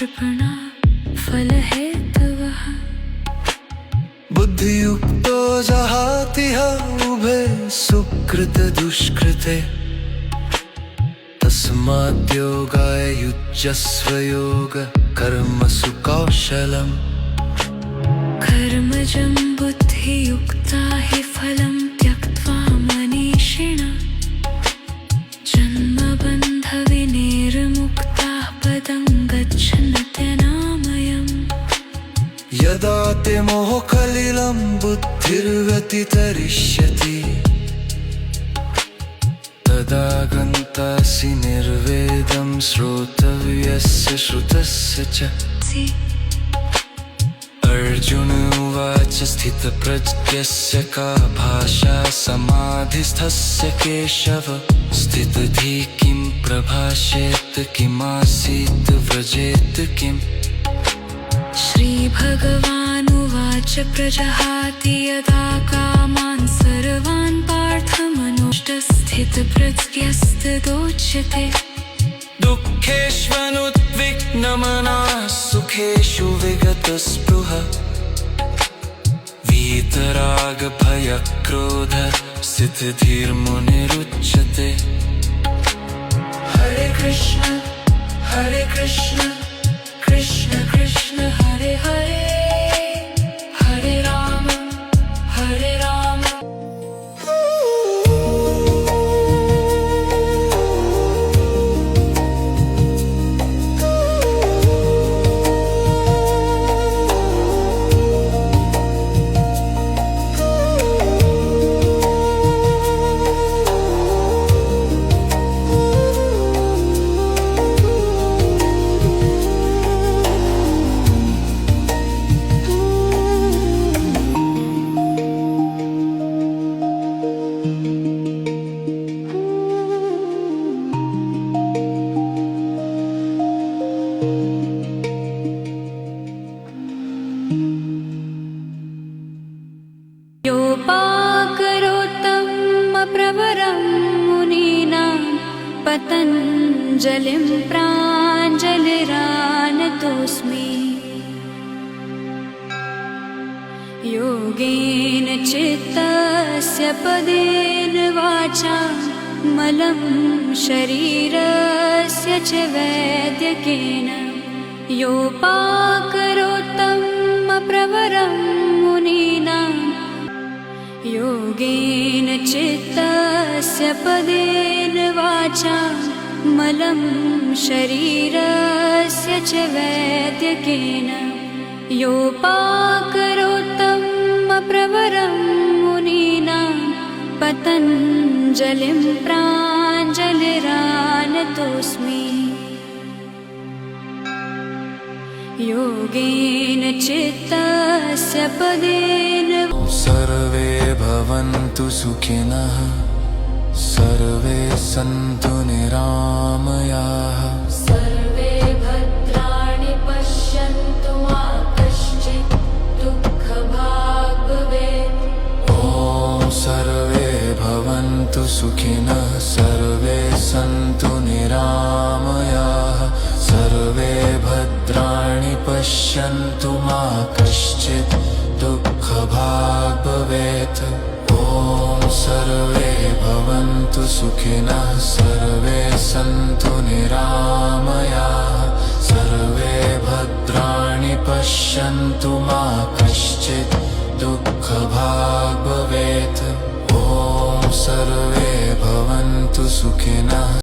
कृपणा फलहेतवः। बुद्धियुक्तो जहातिह उभे सुकृत दुष्कृते तस्माद्योगाय युज्यस्व योग कर्मसु कौशलम्। कर्मजं बुद्धियुक्ता हि फलं त्यक्त्वा मनीषिणा जन्मबन्धविनिर्मुक्ताः पदं गच्छन्त्यनामयम्। यदा ते मोहकलिलं बुद्धिर्व्यतितरिष्यति तदा गन्तासि निर्वेदं श्रोतव्यस्य श्रुतस्य च। अर्जुन उवाच स्थितप्रज्ञस्य का भाषा समाधिस्थस्य केशव। स्थितधि किं प्रभाषेत किमासीत व्रजेत किम्। श्रीभगवानुवाच प्रजहाति यदा कामान् सर्वान् पार्थमनुष्ठस्थितप्रज्ञस्तदोच्यते। दुःखेष्वनुद्विग्नमनाः सुखेषु विगतस्पृहः वीतरागभयक्रोध स्थितधीर्मुनिरुच्यते। हरे कृष्ण कृष्ण कृष्ण हरे हरे हरे राम हरे राम। योपाकरोत्तमप्रवरं मुनीनां पतञ्जलिं प्राञ्जलिरानतोऽस्मि। योगेन चित्तस्य पदेन वाचा मलं शरीरस्य च वैद्यकेन। योपाकरोत्तमप्रवरं मुनीनां योगेन चित्तस्य पदेन वाचा मलं शरीरस्य च वैद्यकेन। योपाकरोत्तमप्रवरं मुनीनां पतञ्जलिं प्राञ्जलिरानतोऽस्मि। योगेन चित्तस्य पदेन। सर्वे भवन्तु सुखिनः सर्वे सन्तु निरामयाः। सर्वे भद्राणि पश्यन्तु मा कश्चित् दुःखभाग् भवेत्। ॐ सर्वे भवन्तु सुखिनः सर्वे सन्तु निरामयाः। सर्वे भद्राणि पश्यन्तु मा कश्चित् दुःखभाग् भवेत्। ॐ सर्वे भवन्तु सुखिनः सर्वे सन्तु निरामयाः। सर्वे भद्राणि पश्यन्तु मा कश्चित् दुःखभाग् भवेत्। ॐ सर्वे भवन्तु सुखिनः।